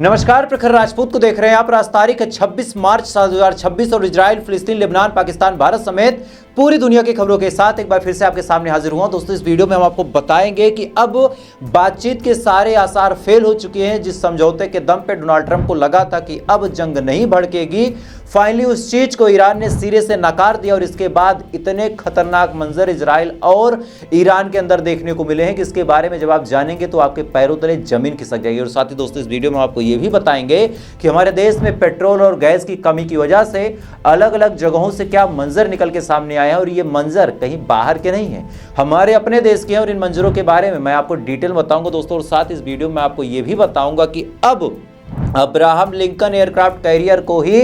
नमस्कार, प्रखर राजपूत को देख रहे हैं आप। आज तारीख है 26 मार्च साल 2026 और इजराइल, फिलिस्तीन, लेबनान, पाकिस्तान, भारत समेत पूरी दुनिया की खबरों के साथ एक बार फिर से आपके सामने हाजिर हुआ। दोस्तों, इस वीडियो में हम आपको बताएंगे कि अब बातचीत के सारे आसार फेल हो चुके हैं। जिस समझौते के दम पे डोनाल्ड ट्रंप को लगा था कि अब जंग नहीं भड़केगी, फाइनली उस चीज को ईरान ने सिरे से नकार दिया और इसके बाद इतने खतरनाक मंजर इजराइल और ईरान के अंदर देखने को मिले हैं कि इसके बारे में जब आप जानेंगे तो आपके पैरों तले जमीन खिसक जाएगी। और साथ ही दोस्तों, इस वीडियो में आपको ये भी बताएंगे कि हमारे देश में पेट्रोल और गैस की कमी की वजह से अलग अलग जगहों से क्या मंजर निकल के सामने आए हैं और ये मंजर कहीं बाहर के नहीं है, हमारे अपने देश के हैं। और इन मंजरों के बारे में मैं आपको डिटेल बताऊंगा दोस्तों। और साथ इस वीडियो में आपको ये भी बताऊंगा कि अब अब्राहम लिंकन एयरक्राफ्ट कैरियर को ही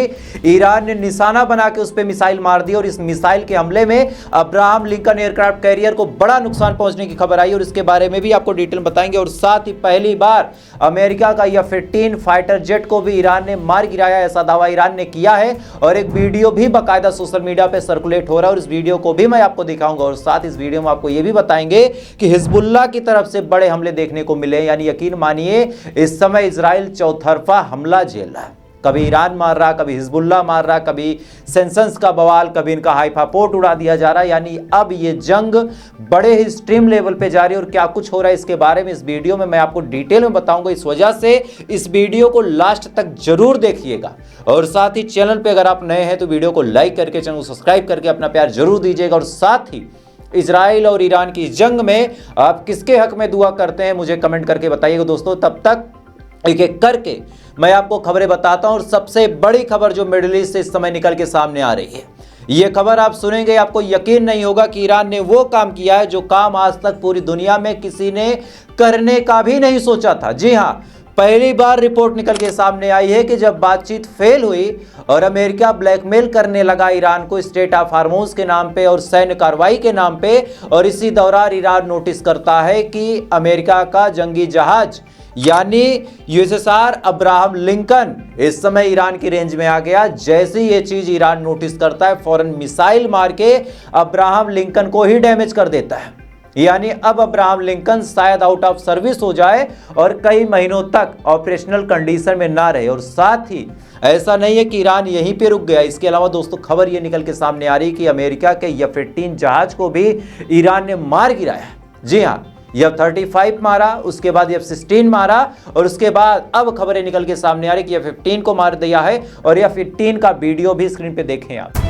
ईरान ने निशाना बना के उस पर मिसाइल मार दी और इस मिसाइल के हमले में अब्राहम लिंकन एयरक्राफ्ट कैरियर को बड़ा नुकसान पहुंचने की खबर आई और इसके बारे में भी आपको डिटेल बताएंगे। और साथ ही पहली बार अमेरिका का F-15 फाइटर जेट को भी ईरान ने मार गिराया, ऐसा दावा ईरान ने किया है और एक वीडियो भी बाकायदा सोशल मीडिया पर सर्कुलेट हो रहा है और इस वीडियो को भी मैं आपको दिखाऊंगा। और साथ इस वीडियो में आपको यह भी बताएंगे कि हिजबुल्लाह की तरफ से बड़े हमले देखने को मिले, यानी यकीन मानिए इस समय इजराइल चौतरफा हमला झेल रहा है। कभी ईरान मार रहा, कभी हिजबुल्लाह मार रहा, कभी सेंसस का बवाल, कभी इनका हाइफा पोर्ट उड़ा दिया जा रहा है। यानी अब ये जंग बड़े ही एक्सट्रीम लेवल पे जा रही है और क्या कुछ हो रहा है इसके बारे में इस वीडियो में मैं आपको डिटेल में बताऊंगा। इस वजह से इस वीडियो को लास्ट तक जरूर देखिएगा। और साथ ही चैनल पे अगर आप नए हैं तो वीडियो को लाइक करके, चैनल को सब्सक्राइब करके अपना प्यार जरूर दीजिएगा। और साथ ही इजराइल और ईरान की जंग में आप किसके हक में दुआ करते हैं मुझे कमेंट करके बताइएगा दोस्तों। तब तक एक एक करके मैं आपको खबरें बताता हूं। और सबसे बड़ी खबर जो मिडिल ईस्ट से इस समय निकल के सामने आ रही है, यह खबर आप सुनेंगे आपको यकीन नहीं होगा कि ईरान ने वो काम किया है जो काम आज तक पूरी दुनिया में किसी ने करने का भी नहीं सोचा था। जी हां, पहली बार रिपोर्ट निकल के सामने आई है कि जब बातचीत फेल हुई और अमेरिका ब्लैकमेल करने लगा ईरान को स्टेट ऑफ हार्मोज के नाम पे और सैन्य कार्रवाई के नाम पे, और इसी दौरान ईरान नोटिस करता है कि अमेरिका का जंगी जहाज यानी USSR अब्राहम लिंकन इस समय ईरान की रेंज में आ गया। जैसे ये चीज ईरान नोटिस करता है, फौरन मिसाइल मार के अब्राहम लिंकन को ही डैमेज कर देता है। यानी अब अब्राहम लिंकन शायद आउट ऑफ सर्विस हो जाए और कई महीनों तक ऑपरेशनल कंडीशन में ना रहे। और साथ ही ऐसा नहीं है कि ईरान यहीं पे रुक गया, इसके अलावा दोस्तों खबर ये निकल के सामने आ रही कि अमेरिका के F-15 जहाज को भी ईरान ने मार गिराया। जी हाँ, F-35 मारा, उसके बाद F-16 मारा और उसके बाद अब खबरें निकल के सामने आ रही कि F-15 को मार दिया है। और F-15 का वीडियो भी स्क्रीन पे देखें आप।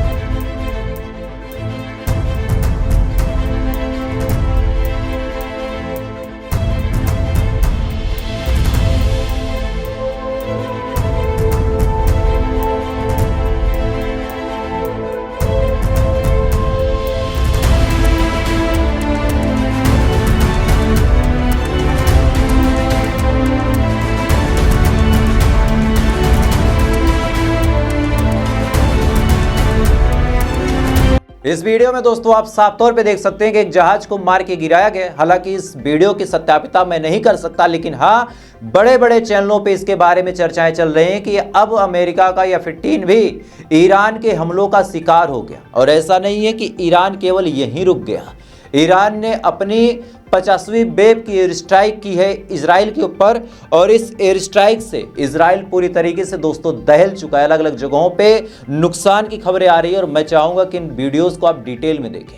इस वीडियो में दोस्तों आप साफ तौर पे देख सकते हैं कि एक जहाज को मार के गिराया गया। हालांकि इस वीडियो की सत्यापिता मैं नहीं कर सकता, लेकिन हाँ, बड़े बड़े चैनलों पे इसके बारे में चर्चाएं चल रही हैं कि अब अमेरिका का F-15 भी ईरान के हमलों का शिकार हो गया। और ऐसा नहीं है कि ईरान केवल यहीं रुक गया, ईरान ने अपनी 50वीं वेव की एयर स्ट्राइक की है इजराइल के ऊपर और इस एयर स्ट्राइक से इजराइल पूरी तरीके से दोस्तों दहल चुका है। अलग अलग जगहों पे नुकसान की खबरें आ रही है और मैं चाहूंगा कि इन वीडियोस को आप डिटेल में देखें।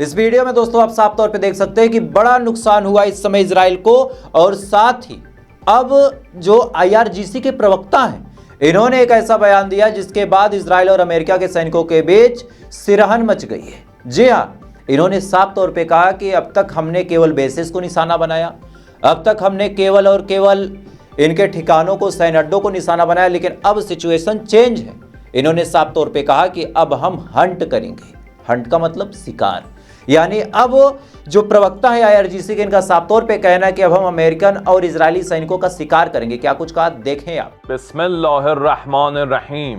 इस वीडियो में दोस्तों आप साफ तौर पे देख सकते हैं कि बड़ा नुकसान हुआ इस समय इजराइल को। और साथ ही अब जो IRGC के प्रवक्ता हैं, इन्होंने एक ऐसा बयान दिया जिसके बाद इजराइल और अमेरिका के सैनिकों के बीच सिरहन मच गई है। जी हाँ, इन्होंने साफ तौर पे कहा कि अब तक हमने केवल बेसिस को निशाना बनाया, अब तक हमने केवल और केवल इनके ठिकानों को, सैन्य अड्डों को निशाना बनाया, लेकिन अब सिचुएशन चेंज है। इन्होंने साफ तौर पे कहा कि अब हम हंट करेंगे। हंट का मतलब शिकार, यानी अब जो प्रवक्ता है आईआरजीसी के, इनका साफ तौर पे कहना है कि अब हम अमेरिकन और इजरायली सैनिकों का शिकार करेंगे। क्या कुछ कहा देखें आप। बिस्मिल्लाहिर्रहमानिर्रहीम।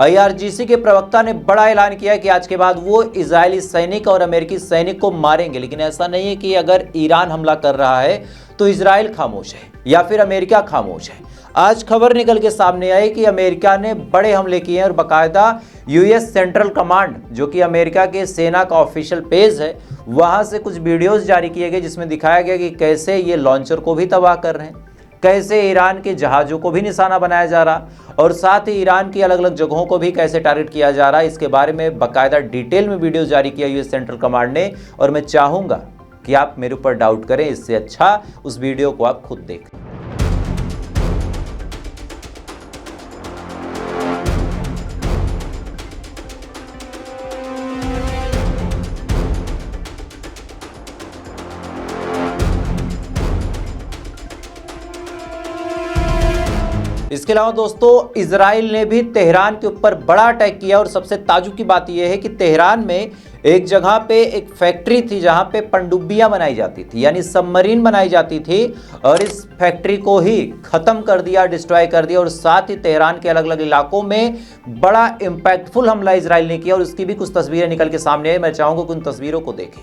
आईआरजीसी के प्रवक्ता ने बड़ा ऐलान किया है कि आज के बाद वो इजरायली सैनिक और अमेरिकी सैनिक को मारेंगे। लेकिन ऐसा नहीं है कि अगर ईरान हमला कर रहा है तो इजराइल खामोश है या फिर अमेरिका खामोश है। आज खबर निकल के सामने आई कि अमेरिका ने बड़े हमले किए हैं और बाकायदा यूएस सेंट्रल कमांड, जो कि अमेरिका के सेना का ऑफिशियल पेज है, वहां से कुछ वीडियोस जारी किए गए जिसमें दिखाया गया कि कैसे ये लॉन्चर को भी तबाह कर रहे हैं, कैसे ईरान के जहाज़ों को भी निशाना बनाया जा रहा और साथ ही ईरान की अलग अलग जगहों को भी कैसे टारगेट किया जा रहा है। इसके बारे में बाकायदा डिटेल में वीडियो जारी किया यूएस सेंट्रल कमांड ने, और मैं चाहूँगा कि आप मेरे ऊपर डाउट करें, इससे अच्छा उस वीडियो को आप खुद देखें। इसके अलावा दोस्तों इजराइल ने भी तेहरान के ऊपर बड़ा अटैक किया और सबसे ताज्जुब की बात यह है कि तेहरान में एक जगह पे एक फैक्ट्री थी जहां पे पनडुब्बियां बनाई जाती थी, यानी सबमरीन बनाई जाती थी, और इस फैक्ट्री को ही खत्म कर दिया, डिस्ट्रॉय कर दिया। और साथ ही तेहरान के अलग अलग इलाकों में बड़ा इंपैक्टफुल हमला इजराइल ने किया और उसकी भी कुछ तस्वीरें निकल के सामने आई। मैं चाहूंगा कि उन तस्वीरों को देखें।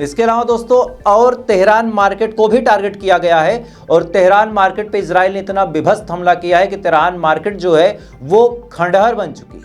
इसके अलावा दोस्तों और तेहरान मार्केट को भी टारगेट किया गया है और तेहरान मार्केट पे इजराइल ने इतना विभत्स हमला किया है कि तेहरान मार्केट जो है वो खंडहर बन चुकी है।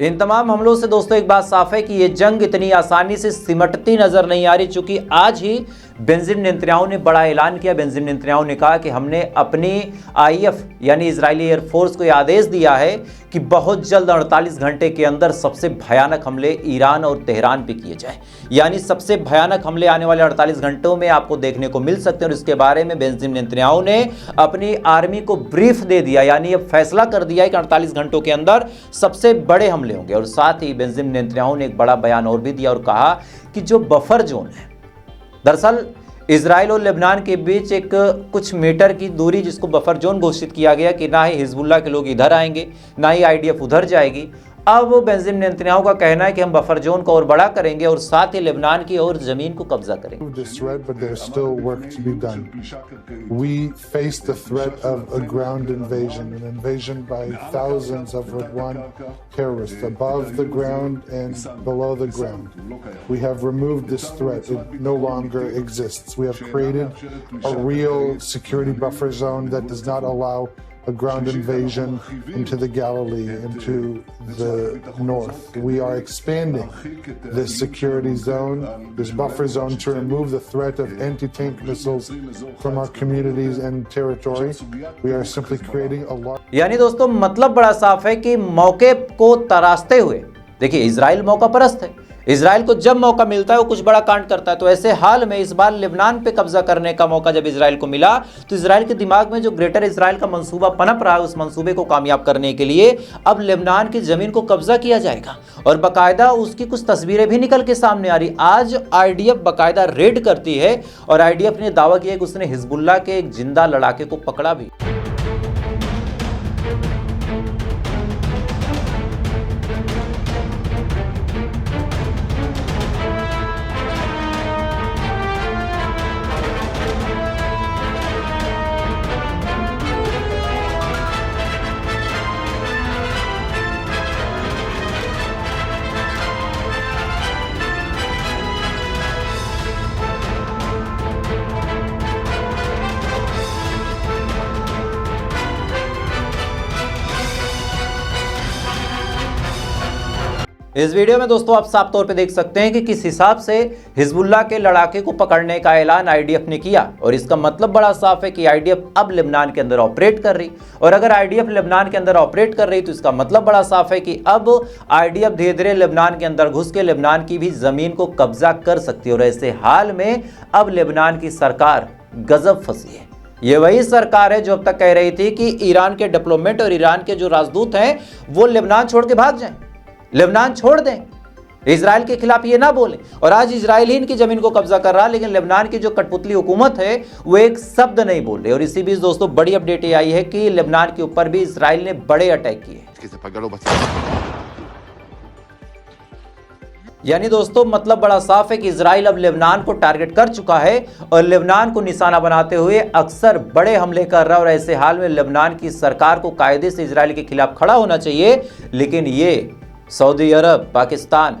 इन तमाम हमलों से दोस्तों एक बात साफ है कि ये जंग इतनी आसानी से सिमटती नजर नहीं आ रही, चूंकि आज ही बेंजामिन नेतन्याहू ने बड़ा ऐलान किया। बेंजामिन नेतन्याहू ने कहा कि हमने अपनी आईएफ यानी इजरायली एयरफोर्स को यह आदेश दिया है कि बहुत जल्द 48 घंटे के अंदर सबसे भयानक हमले ईरान और तेहरान पे किए जाएं, यानी सबसे भयानक हमले आने वाले 48 घंटों में आपको देखने को मिल सकते हैं। और इसके बारे में बेंजामिन नेतन्याहू ने अपनी आर्मी को ब्रीफ दे दिया, यानी अब फैसला कर दिया है कि 48 घंटों के अंदर सबसे बड़े हमले होंगे। और साथ ही बेंजामिन नेतन्याहू ने एक बड़ा बयान और भी दिया और कहा कि जो बफर जोन है, दरअसल इजराइल और लेबनान के बीच एक कुछ मीटर की दूरी जिसको बफर जोन घोषित किया गया कि ना ही हिजबुल्लाह के लोग इधर आएंगे ना ही आईडीएफ उधर जाएगी। अब बेंजामिन नेतन्याहू का कहना है कि हम बफर जोन को और बड़ा करेंगे और साथ ही लेबनान की और जमीन को कब्जा करेंगे। This threat, but there's still work to be done. We face the threat of a ground invasion, an invasion by thousands of Radwan terrorists above the ground and below the ground. We have removed this threat. It no longer exists. We have created a real security buffer zone that does not allow a ground invasion into the Galilee, into the north. We are expanding this security zone, this buffer zone, to remove the threat of anti-tank missiles from our communities and territory. We are simply creating a large... यानी दोस्तों मतलब बड़ा साफ है कि मौके को तराशते हुए, देखिए इजराइल मौका परस्त है, इजराइल को जब मौका मिलता है वो कुछ बड़ा कांड करता है। तो ऐसे हाल में इस बार लेबनान पे कब्जा करने का मौका जब इजराइल को मिला तो इजराइल के दिमाग में जो ग्रेटर इजराइल का मंसूबा पनप रहा है, उस मंसूबे को कामयाब करने के लिए अब लेबनान की जमीन को कब्जा किया जाएगा और बाकायदा उसकी कुछ तस्वीरें भी निकल के सामने आ रही। आज आईडीएफ बाकायदा रेड करती है और आईडीएफ ने दावा किया कि उसने हिजबुल्लाह के एक जिंदा लड़ाके को पकड़ा भी। इस वीडियो में दोस्तों आप साफ तौर पे देख सकते हैं कि किस हिसाब से हिजबुल्लाह के लड़ाके को पकड़ने का ऐलान आईडीएफ ने किया और इसका मतलब बड़ा साफ है कि आईडीएफ अब लेबनान के अंदर ऑपरेट कर रही। और अगर आईडीएफ लेबनान के अंदर ऑपरेट कर रही तो इसका मतलब बड़ा साफ है कि अब आईडीएफ धीरे धीरे लेबनान के अंदर घुस के लेबनान की भी जमीन को कब्जा कर सकती है। और ऐसे हाल में अब लेबनान की सरकार गजब फंसी है। ये वही सरकार है जो अब तक कह रही थी कि ईरान के डिप्लोमेट और ईरान के जो राजदूत हैं वो लेबनान छोड़ के भाग जाएं, लेबनान छोड़ दें, इजराइल के खिलाफ ये ना बोले। और आज इजराइल ही इनकी जमीन को कब्जा कर रहा, लेकिन लेबनान की जो कठपुतली हुकूमत है वो एक शब्द नहीं बोल रही। और इसी बीच दोस्तों बड़ी अपडेट ये आई है कि लेबनान के ऊपर भी इजराइल ने बड़े अटैक किए। यानी दोस्तों मतलब बड़ा साफ है कि इजराइल अब लेबनान को टारगेट कर चुका है और लेबनान को निशाना बनाते हुए अक्सर बड़े हमले कर रहा है। और ऐसे हाल में लेबनान की सरकार को कायदे से इजराइल के खिलाफ खड़ा होना चाहिए, लेकिन ये सऊदी अरब, पाकिस्तान,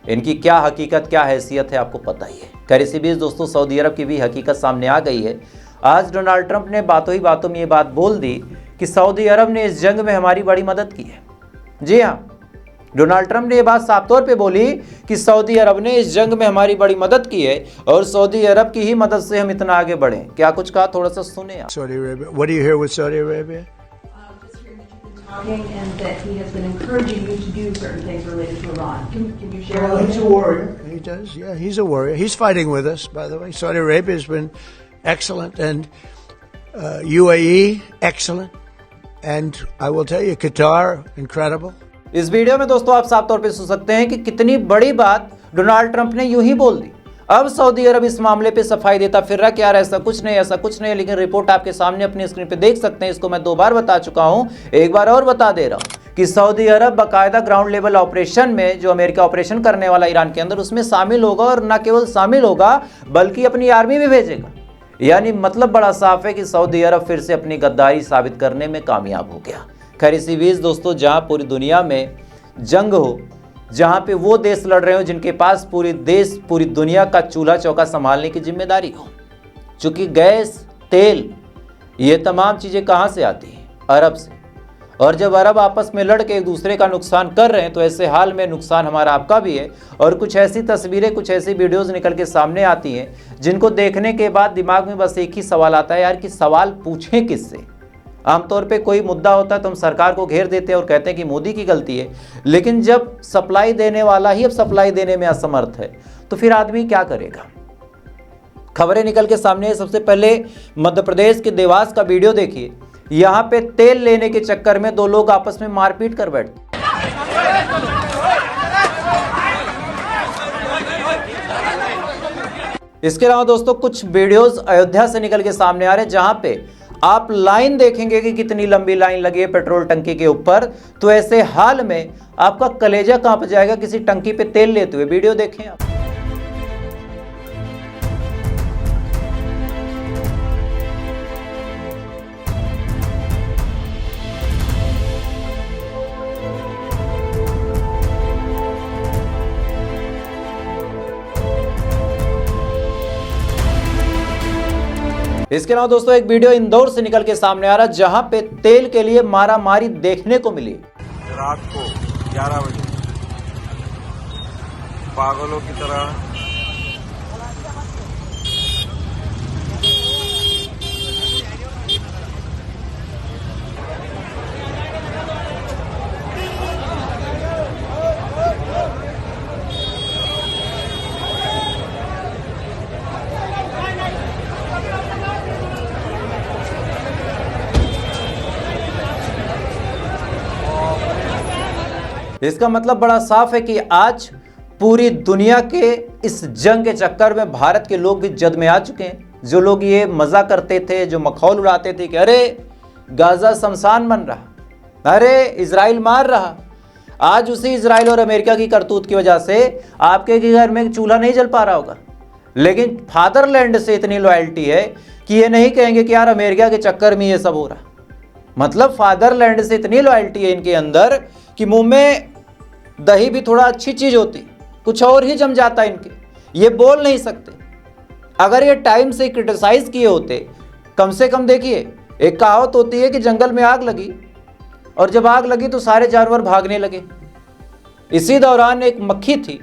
इनकी क्या हकीकत, क्या हैसियत है आपको पता ही है। खैर इसी बीच दोस्तों सऊदी अरब की भी हकीकत सामने आ गई है। आज डोनाल्ड ट्रंप ने बातों ही बातों में ये बात बोल दी कि सऊदी अरब ने इस जंग में हमारी बड़ी मदद की है। जी हाँ, डोनाल्ड ट्रंप ने ये बात साफ तौर पे बोली कि सऊदी अरब ने इस जंग में हमारी बड़ी मदद की है और सऊदी अरब की ही मदद से हम इतना आगे बढ़े। क्या कुछ कहा, थोड़ा सा सुने आप। Saudi Arabia. What do you hear with Saudi Arabia? And that he has been encouraging you to do certain things related to Iran. Can you share? Well, he's a warrior. He does. Yeah, he's a warrior. He's fighting with us, by the way. Saudi Arabia has been excellent, and UAE excellent, and I will tell you, Qatar incredible. इस video में दोस्तों आप साफ तौर पे सुन सकते हैं कि कितनी बड़ी बात डोनाल्ड ट्रंप ने यूं ही बोल दी। अब सऊदी अरब इस मामले पे सफाई देता फिर रहा कि यार ऐसा कुछ नहीं, ऐसा कुछ नहीं। लेकिन रिपोर्ट आपके सामने अपनी स्क्रीन पे देख सकते हैं। इसको मैं 2 बार बता चुका हूं, एक बार और बता दे रहा हूं कि सऊदी अरब बाकायदा ग्राउंड लेवल ऑपरेशन में जो अमेरिका ऑपरेशन करने वाला ईरान के अंदर, उसमें शामिल होगा और न केवल शामिल होगा बल्कि अपनी आर्मी भी भेजेगा। यानी मतलब बड़ा साफ है कि सऊदी अरब फिर से अपनी गद्दारी साबित करने में कामयाब हो गया। खैर इसी बीच दोस्तों जहां पूरी दुनिया में जंग हो, जहां पे वो देश लड़ रहे हो जिनके पास पूरी दुनिया का चूल्हा चौका संभालने की जिम्मेदारी हो, चूंकि गैस, तेल, ये तमाम चीजें कहां से आती हैं? अरब से। और जब अरब आपस में लड़ के एक दूसरे का नुकसान कर रहे हैं तो ऐसे हाल में नुकसान हमारा आपका भी है। और कुछ ऐसी तस्वीरें, कुछ ऐसी वीडियोस निकल के सामने आती हैं जिनको देखने के बाद दिमाग में बस एक ही सवाल आता है यार कि सवाल पूछें किससे। आमतौर पे कोई मुद्दा होता है तो हम सरकार को घेर देते हैं और कहते हैं कि मोदी की गलती है, लेकिन जब सप्लाई देने वाला ही अब सप्लाई देने में असमर्थ है तो फिर आदमी क्या करेगा। खबरें निकल के सामने है। सबसे पहले मध्य प्रदेश के देवास का वीडियो देखिए। यहां पे तेल लेने के चक्कर में 2 लोग आपस में मारपीट कर बैठते। इसके अलावा दोस्तों कुछ वीडियोस अयोध्या से निकल के सामने आ रहे हैं जहां पे आप लाइन देखेंगे कि कितनी लंबी लाइन लगी है पेट्रोल टंकी के ऊपर। तो ऐसे हाल में आपका कलेजा कांप जाएगा किसी टंकी पे तेल लेते हुए। वीडियो देखें आप। इसके अलावा दोस्तों एक वीडियो इंदौर से निकल के सामने आ रहा है जहां पे तेल के लिए मारामारी देखने को मिली। रात को 11 बजे पागलों की तरह इसका मतलब बड़ा साफ है कि आज पूरी दुनिया के इस जंग के चक्कर में भारत के लोग भी जद में आ चुके हैं। जो लोग ये मजा करते थे, जो मखौल उड़ाते थे कि अरे गाजा शमशान बन रहा, अरे इजराइल मार रहा, आज उसी इजराइल और अमेरिका की करतूत की वजह से आपके घर में चूल्हा नहीं जल पा रहा होगा। लेकिन फादरलैंड से इतनी लॉयल्टी है कि ये नहीं कहेंगे कि यार अमेरिका के चक्कर में ये सब हो रहा। मतलब फादरलैंड से इतनी लॉयल्टी है इनके अंदर कि मुंह में दही भी थोड़ा अच्छी चीज होती, कुछ और ही जम जाता है इनके, ये बोल नहीं सकते। अगर ये टाइम से क्रिटिसाइज किए होते, कम से कम देखिए एक कहावत होती है कि जंगल में आग लगी और जब आग लगी तो सारे जानवर भागने लगे। इसी दौरान एक मक्खी थी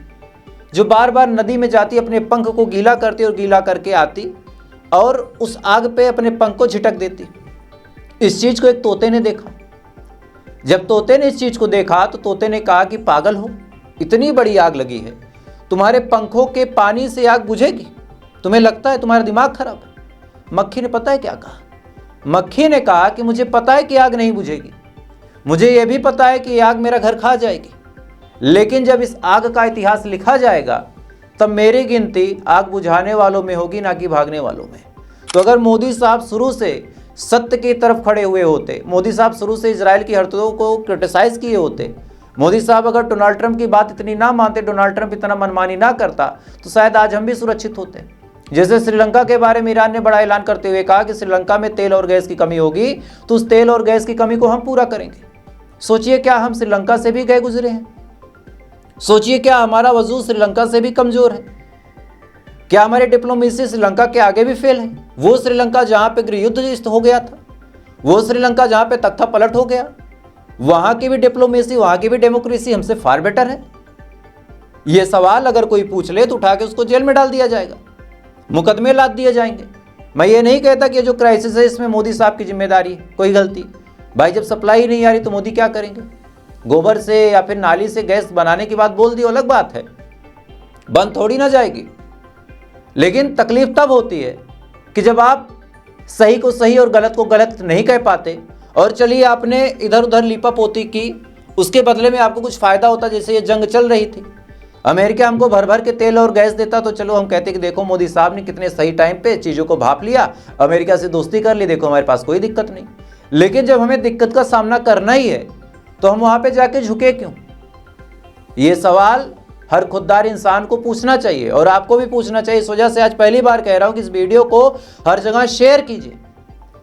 जो बार बार नदी में जाती, अपने पंख को गीला करती और गीला करके आती और उस आग पे अपने पंख को झिटक देती। इस चीज को एक तोते ने देखा। जब तोते ने इस चीज को देखा तो तोते ने कहा कि पागल हो, इतनी बड़ी आग लगी है, तुम्हारे पंखों के पानी से आग बुझेगी? तुम्हें लगता है तुम्हारा दिमाग खराब है? मक्खी ने पता है क्या कहा? मक्खी ने कहा कि मुझे पता है कि आग नहीं बुझेगी, मुझे यह भी पता है कि आग मेरा घर खा जाएगी, लेकिन जब इस आग का इतिहास लिखा जाएगा तब मेरी गिनती आग बुझाने वालों में होगी, ना कि भागने वालों में। तो अगर मोदी साहब शुरू से सत्य की तरफ खड़े हुए होते, मोदी साहब शुरू से इजराइल की हरकतों को क्रिटिसाइज किए होते, मोदी साहब अगर डोनाल्ड ट्रंप की बात इतनी ना मानते, डोनाल्ड ट्रंप इतना मनमानी ना करता, तो शायद आज हम भी सुरक्षित होते। जैसे श्रीलंका के बारे में ईरान ने बड़ा ऐलान करते हुए कहा कि श्रीलंका में तेल और गैस की कमी होगी, तो उस तेल और गैस की कमी को हम पूरा करेंगे। सोचिए क्या हम श्रीलंका से भी गए गुजरे हैं? सोचिए क्या हमारा वजूद श्रीलंका से भी कमजोर है? क्या हमारी डिप्लोमेसी श्रीलंका के आगे भी फेल है? वो श्रीलंका जहां पे गृह युद्ध हो गया था, वो श्रीलंका जहां पे तख्ता पलट हो गया, वहां की भी डिप्लोमेसी, वहां की भी डेमोक्रेसी हमसे फार बेटर है। यह सवाल अगर कोई पूछ ले तो उठा के उसको जेल में डाल दिया जाएगा, मुकदमे लाद दिए जाएंगे। मैं ये नहीं कहता कि जो क्राइसिस है इसमें मोदी साहब की जिम्मेदारी है, कोई गलती। भाई जब सप्लाई नहीं आ रही तो मोदी क्या करेंगे? गोबर से या फिर नाली से गैस बनाने की बात बोल दी, अलग बात है, बंद थोड़ी ना जाएगी। लेकिन तकलीफ तब होती है कि जब आप सही को सही और गलत को गलत नहीं कह पाते, और चलिए आपने इधर उधर लीपापोती की, उसके बदले में आपको कुछ फायदा होता। जैसे ये जंग चल रही थी, अमेरिका हमको भर भर के तेल और गैस देता तो चलो हम कहते कि देखो मोदी साहब ने कितने सही टाइम पे चीज़ों को भाप लिया, अमेरिका से दोस्ती कर ली, देखो हमारे पास कोई दिक्कत नहीं। लेकिन जब हमें दिक्कत का सामना करना ही है तो हम वहाँ पे जाके झुके क्यों? ये सवाल हर खुददार इंसान को पूछना चाहिए और आपको भी पूछना चाहिए। इस वजह से आज पहली बार कह रहा हूँ कि इस वीडियो को हर जगह शेयर कीजिए।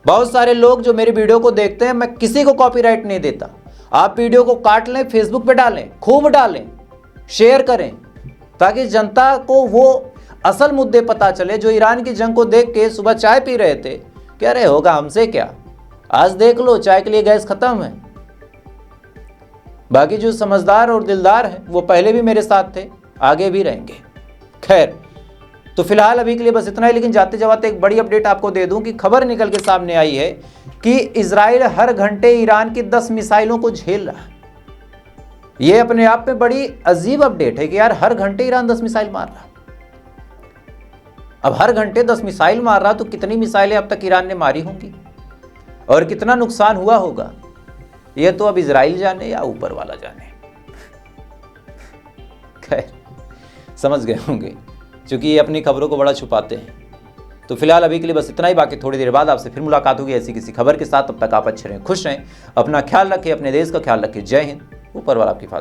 बहुत सारे लोग जो मेरी वीडियो को देखते हैं, मैं किसी को कॉपीराइट नहीं देता, आप वीडियो को काट लें, फेसबुक पे डालें, खूब डालें, शेयर करें, ताकि जनता को वो असल मुद्दे पता चले। जो ईरान की जंग को देख के सुबह चाय पी रहे थे, कह रहे होगा हमसे क्या, आज देख लो चाय के लिए गैस खत्म है। बाकी जो समझदार और दिलदार हैं वो पहले भी मेरे साथ थे, आगे भी रहेंगे। खैर, तो फिलहाल अभी के लिए बस इतना ही। लेकिन जाते जाते एक बड़ी अपडेट आपको दे दूं कि खबर निकल के सामने आई है कि इजराइल हर घंटे ईरान की 10 मिसाइलों को झेल रहा है। यह अपने आप में बड़ी अजीब अपडेट है कि यार हर घंटे ईरान 10 मिसाइल मार रहा। अब हर घंटे 10 मिसाइल मार रहा तो कितनी मिसाइलें अब तक ईरान ने मारी होंगी और कितना नुकसान हुआ होगा, यह तो अब इजराइल जाने या ऊपर वाला जाने। खैर, समझ गए होंगे, क्योंकि ये अपनी खबरों को बड़ा छुपाते हैं। तो फिलहाल अभी के लिए बस इतना ही। बाकी थोड़ी देर बाद आपसे फिर मुलाकात होगी ऐसी किसी खबर के साथ। तब तक आप अच्छे रहें, खुश रहें, अपना ख्याल रखें, अपने देश का ख्याल रखें। जय हिंद, ऊपर वाला आपकी हिफाजत।